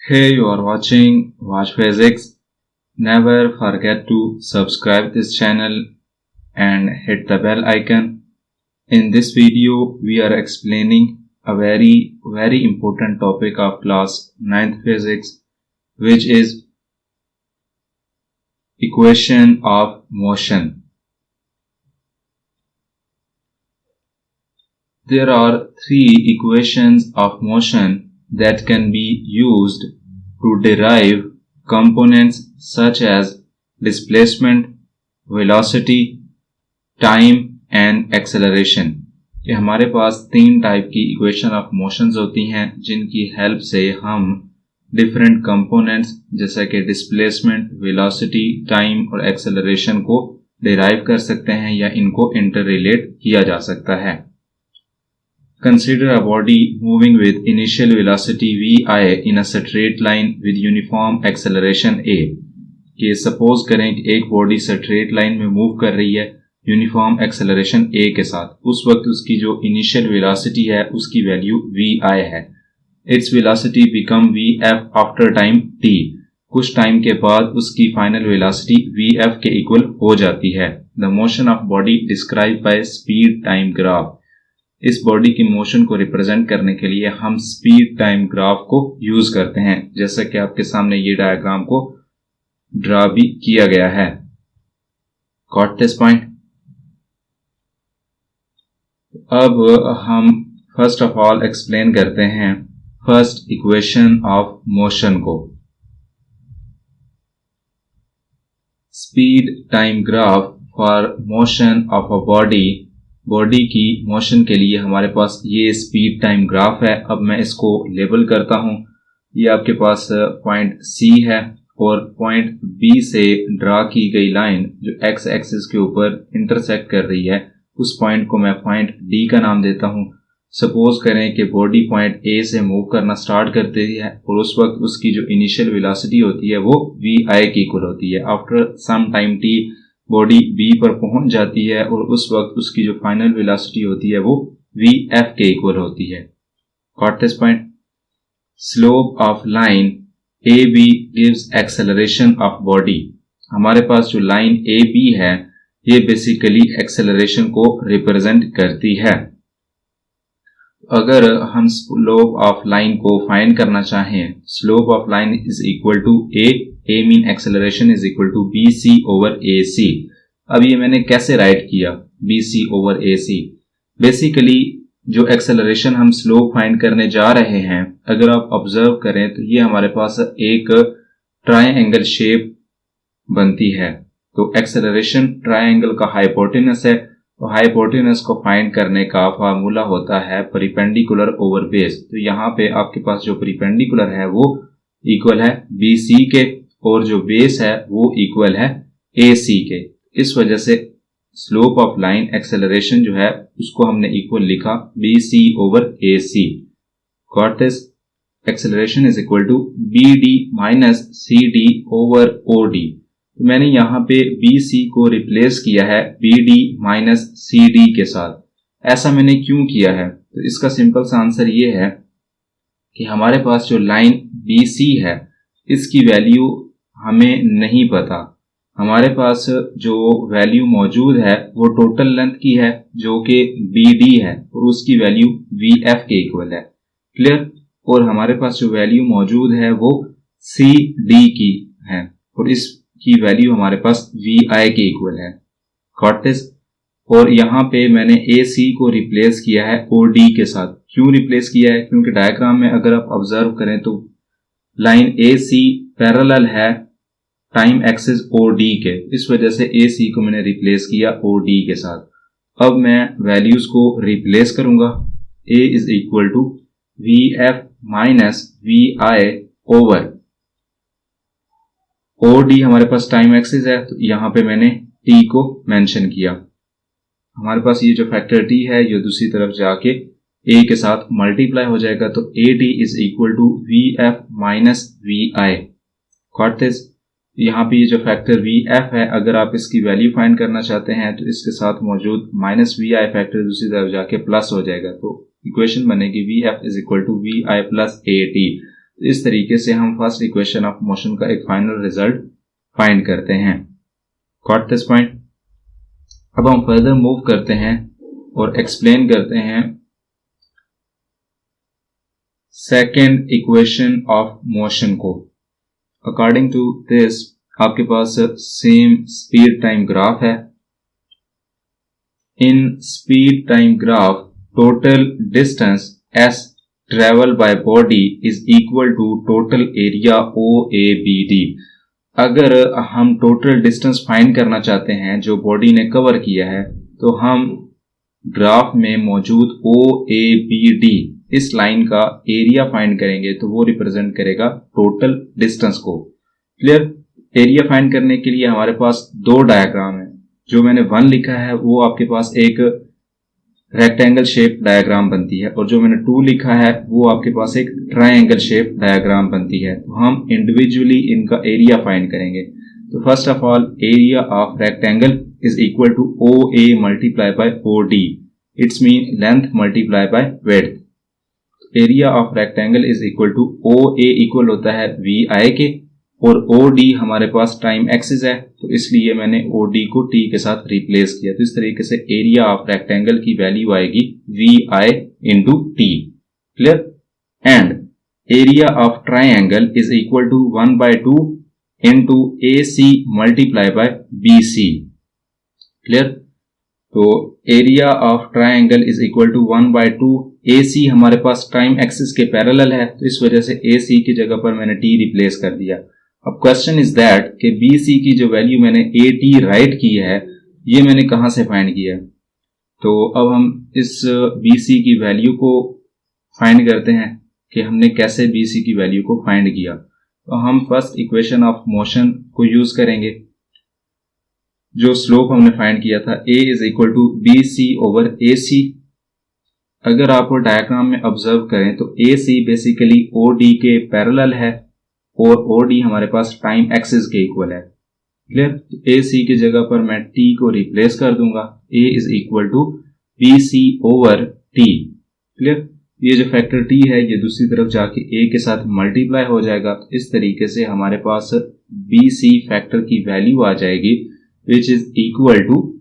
Hey, you are watching Watch Physics. Never forget to subscribe this channel and hit the bell icon. In this video, we are explaining a very important topic of class 9th physics, which is equation of motion. There are three equations of motion that can be used to derive components such as displacement, velocity, time and acceleration. ये हमारे पास तीन type की equation of motions होती हैं जिनकी help से हम different components जैसा कि डिस्प्लेसमेंट, वेलोसिटी, टाइम और एक्सेलरेशन को डिराइव कर सकते हैं या इनको इंटर रिलेट किया जा सकता है. Consider a body moving with initial velocity vi in a straight line with uniform acceleration a. कि सपोज करें कि एक बॉडी स्ट्रेट लाइन में मूव कर रही है यूनिफॉर्म एक्सेलरेशन a के साथ. उस वक्त उसकी जो इनिशियल वेलोसिटी है उसकी वैल्यू vi है. Its velocity become vf after time t. कुछ टाइम के बाद उसकी फाइनल वेलोसिटी vf के इक्वल हो जाती है. The motion of body describe by speed time graph. इस बॉडी की मोशन को रिप्रेजेंट करने के लिए हम स्पीड टाइम ग्राफ को यूज करते हैं, जैसा कि आपके सामने ये डायग्राम को ड्रा भी किया गया है. Got this point? अब हम फर्स्ट ऑफ ऑल एक्सप्लेन करते हैं फर्स्ट इक्वेशन ऑफ मोशन को. Speed time graph for motion of a body की मोशन के लिए हमारे पास ये स्पीड टाइम ग्राफ है. अब मैं इसको लेबल करता हूं. ये आपके पास पॉइंट C है और पॉइंट B से ड्रा की गई लाइन जो x एक्सिस के ऊपर इंटरसेक्ट कर रही है उस पॉइंट को मैं पॉइंट D का नाम देता हूं. सपोज करें कि बॉडी पॉइंट A से मूव करना स्टार्ट करती है और उस वक्त उसकी जो इनिशियल वेलोसिटी होती है वो vi की इक्वल होती है. After some time t body B पर पहुंच जाती है और उस वक्त उसकी जो फाइनल वेलोसिटी होती है वो vf के इक्वल होती है. Got this point? Slope of line AB gives acceleration of body. हमारे पास जो लाइन AB है ये बेसिकली एक्सेलरेशन को रिप्रेजेंट करती है. अगर हम स्लोप ऑफ लाइन को फाइंड करना चाहें, slope of line is equal to a mean acceleration is equal to bc over ac. अब ये मैंने कैसे राइट किया bc ओवर ac? बेसिकली जो एक्सेलरेशन हम स्लोप फाइंड करने जा रहे हैं, अगर आप ऑब्जर्व करें तो ये हमारे पास एक ट्रायंगल शेप बनती है. तो एक्सेलरेशन ट्रायंगल का हाइपोटेनस है. तो हाइपोटेनस को फाइंड करने का फार्मूला होता है परिपेंडिकुलर ओवर बेस. तो यहाँ पे आपके पास जो परिपेंडिकुलर है वो इक्वल है BC के और जो बेस है वो इक्वल है AC के. इस वजह से स्लोप ऑफ लाइन एक्सेलरेशन जो है उसको हमने इक्वल लिखा BC over AC. Got this? Acceleration is equal to BD minus CD over OD. तो मैंने यहाँ पे BC को रिप्लेस किया है BD माइनस CD के साथ. ऐसा मैंने क्यों किया है? तो इसका सिंपल सा आंसर ये है कि हमारे पास जो लाइन BC है इसकी वैल्यू हमें नहीं पता. हमारे पास जो वैल्यू मौजूद है वो टोटल लेंथ की है जो कि BD है और उसकी वैल्यू VF के इक्वल है. क्लियर? और हमारे पास जो वैल्यू मौजूद है वो CD की है और इस की वैल्यू हमारे पास vi के इक्वल है. Got this? और यहाँ पे मैंने AC को रिप्लेस किया है OD के साथ. क्यों रिप्लेस किया है? क्योंकि डायग्राम में अगर आप ऑब्जर्व करें तो लाइन AC पैरेलल है टाइम एक्सिस OD के. इस वजह से AC को मैंने रिप्लेस किया OD के साथ. अब मैं वैल्यूज को रिप्लेस करूंगा. A is equal to VF minus VI over OD हमारे पास टाइम एक्सिस है तो यहाँ पे मैंने T को मेंशन किया. हमारे पास ये जो फैक्टर T है ये दूसरी तरफ जाके A के साथ मल्टीप्लाई हो जाएगा तो AD is equal to VF minus VI. Got this? यहाँ पे ये जो फैक्टर VF है अगर आप इसकी वैल्यू फाइंड करना चाहते हैं तो इसके साथ मौजूद माइनस VI फैक्टर दूसरी तरफ जाके प्लस हो जाएगा. तो इक्वेशन बनेगी VF is equal to VI plus AT. इस तरीके से हम फर्स्ट इक्वेशन ऑफ मोशन का एक फाइनल रिजल्ट फाइंड करते हैं। Got this point? अब हम फर्दर मूव करते हैं और एक्सप्लेन करते हैं सेकेंड इक्वेशन ऑफ मोशन को। अकॉर्डिंग टू दिस आपके पास सेम स्पीड टाइम ग्राफ है। In speed time graph total distance s travel by body is equal to total area OABD। अगर हम टोटल डिस्टेंस फाइंड करना चाहते हैं जो बॉडी ने कवर किया है, तो हम ग्राफ में मौजूद OABD इस लाइन का एरिया फाइंड करेंगे, तो वो रिप्रेजेंट करेगा टोटल डिस्टेंस को। क्लियर? एरिया फाइंड करने के लिए हमारे पास दो डायग्राम है। जो मैंने 1 लिखा है वो आपके पास एक रेक्टेंगल शेप डायग्राम बनती है, और जो मैंने 2 लिखा है वो आपके पास एक ट्रायंगल शेप डायग्राम बनती है। तो हम इंडिविजुअली इनका एरिया फाइंड करेंगे। तो first of all area of rectangle is equal to OA multiply by OD। It's mean length multiply by width. Area of rectangle is equal to OA equal होता है VI के, और OD हमारे पास time axis है, तो इसलिए मैंने OD को T के साथ रिप्लेस किया। तो इस तरीके से एरिया ऑफ रेक्टेंगल की वैल्यू आएगी VI into T। Clear? And area of triangle is equal to 1/2 into AC multiply by BC। Clear? तो area of triangle is equal to 1/2। AC हमारे पास टाइम एक्सिस के पैरेलल है, तो इस वजह से AC की जगह पर मैंने T रिप्लेस कर दिया। अब क्वेश्चन इज दैट कि BC की जो वैल्यू मैंने AT राइट की है, ये मैंने कहां से फाइंड किया? तो अब हम इस BC की वैल्यू को फाइंड करते हैं कि हमने कैसे BC की वैल्यू को फाइंड किया। तो हम फर्स्ट इक्वेशन ऑफ मोशन को यूज करेंगे। जो स्लोप हमने फाइंड किया था A is equal to BC over AC। अगर आप वो डायग्राम में ऑब्जर्व करें तो AC बेसिकली OD के पैरेलल है, और OD हमारे पास टाइम एक्सिस के इक्वल है। क्लियर? तो AC की जगह पर मैं T को रिप्लेस कर दूंगा। A is equal to BC over T। Clear? ये जो फैक्टर T है ये दूसरी तरफ जाके A के साथ मल्टीप्लाई हो जाएगा। इस तरीके से हमारे पास BC फैक्टर की वैल्यू आ जाएगी which is equal to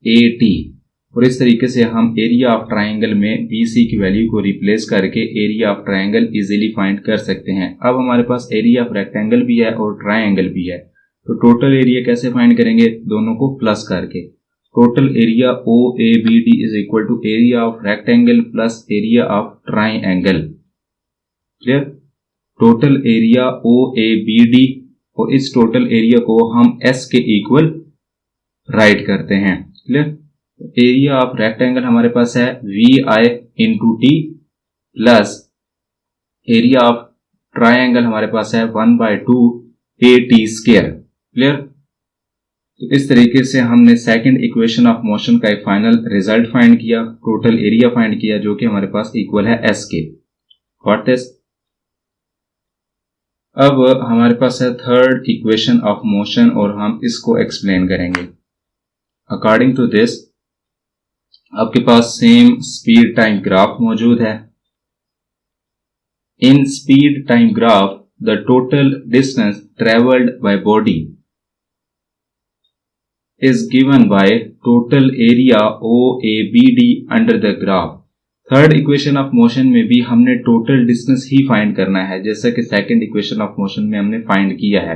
AT। और इस तरीके से हम एरिया ऑफ ट्रायंगल में BC की वैल्यू को रिप्लेस करके area of triangle easily find कर सकते हैं। अब हमारे पास एरिया ऑफ रेक्टेंगल भी है और ट्रायंगल भी है, तो टोटल एरिया कैसे फाइंड करेंगे? दोनों को प्लस करके। Total area OABD is equal to area of rectangle plus area of triangle. Clear? Total area OABD, और इस टोटल एरिया को हम S के इक्वल राइट करते हैं। क्लियर? एरिया ऑफ रेक्टेंगल हमारे पास है VI into T plus area of triangle हमारे पास है 1/2 AT स्क्वायर। क्लियर? तो इस तरीके से हमने सेकंड इक्वेशन ऑफ मोशन का एक फाइनल रिजल्ट फाइंड किया, टोटल एरिया फाइंड किया, जो कि हमारे पास इक्वल है S के। Got this? अब हमारे पास है थर्ड इक्वेशन ऑफ मोशन, और हम इसको एक्सप्लेन करेंगे। अकॉर्डिंग टू दिस आपके पास सेम स्पीड टाइम ग्राफ मौजूद है। In speed time graph the total distance travelled by body is given by total area OABD under the graph। Third equation of motion में भी हमने total distance ही find करना है, जैसा कि सेकंड इक्वेशन ऑफ मोशन में हमने फाइंड किया है।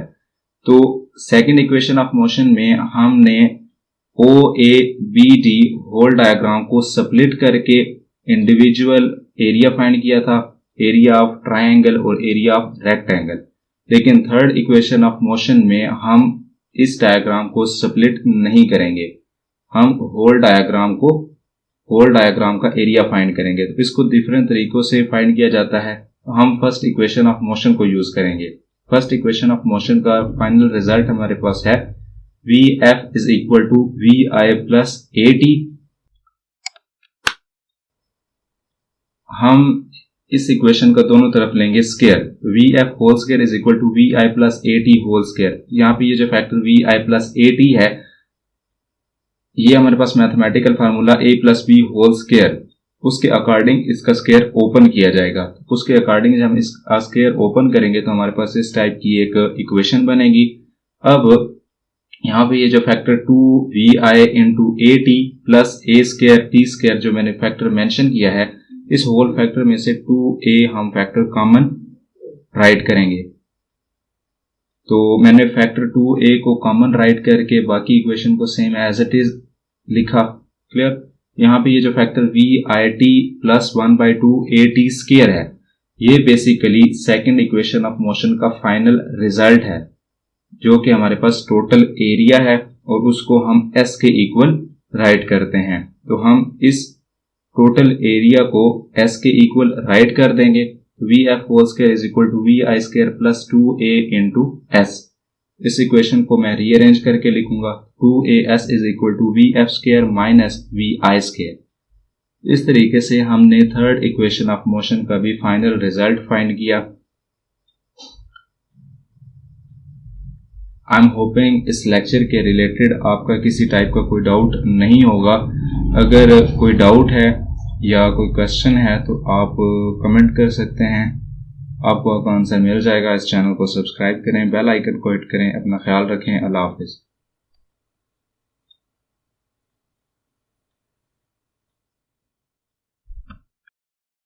तो सेकंड इक्वेशन ऑफ मोशन में हमने OABD होल डायग्राम को स्प्लिट करके इंडिविजुअल एरिया फाइंड किया था, एरिया ऑफ ट्रायंगल और एरिया ऑफ रेक्टेंगल। लेकिन थर्ड इक्वेशन ऑफ मोशन में हम इस डायग्राम को स्प्लिट नहीं करेंगे, हम होल डायग्राम का एरिया फाइंड करेंगे। तो इसको डिफरेंट तरीकों से फाइंड किया जाता है। हम फर्स्ट इक्वेशन ऑफ मोशन को यूज करेंगे। फर्स्ट इक्वेशन ऑफ मोशन का फाइनल रिजल्ट हमारे पास है VF is equal to VI plus AT। हम इस इक्वेशन का दोनों तरफ लेंगे square. VF whole square is equal to VI plus AT whole square. यहाँ पे ये जो फैक्टर VI plus AT है, ये हमारे पास mathematical formula A plus B whole square उसके अकॉर्डिंग इसका स्क्वायर ओपन किया जाएगा। तो उसके अकॉर्डिंग जब हम इसका स्क्वायर ओपन करेंगे तो हमारे पास इस टाइप की एक इक्वेशन बनेगी। अब यहाँ पे ये जो factor 2vi into A T plus A square T square जो मैंने फैक्टर मेंशन किया है, इस होल फैक्टर में से 2a हम फैक्टर कॉमन राइट करेंगे। तो मैंने फैक्टर 2a को कॉमन राइट करके बाकी इक्वेशन को सेम एज इट इज लिखा। क्लियर? यहाँ पे ये जो factor vit plus 1/2at square है, ये basically second equation of motion का फाइनल रिजल्ट है, जो कि हमारे पास टोटल एरिया है और उसको हम s के इक्वल राइट करते हैं। तो हम इस टोटल एरिया को s के इक्वल राइट कर देंगे। vf whole square is equal to vi square plus 2a into s। इस इक्वेशन को मैं रीअरेंज करके लिखूंगा 2as is equal to vf square minus vi square. इस तरीके से हमने थर्ड इक्वेशन ऑफ मोशन का भी फाइनल रिजल्ट फाइंड किया। आई एम होपिंग इस लेक्चर के रिलेटेड आपका किसी टाइप का कोई डाउट नहीं होगा। अगर कोई डाउट है या कोई क्वेश्चन है तो आप कमेंट कर सकते हैं, आपको आंसर मिल जाएगा। इस चैनल को सब्सक्राइब करें, बेल आइकन को हिट करें। अपना ख्याल रखें। अल्लाह हाफिज।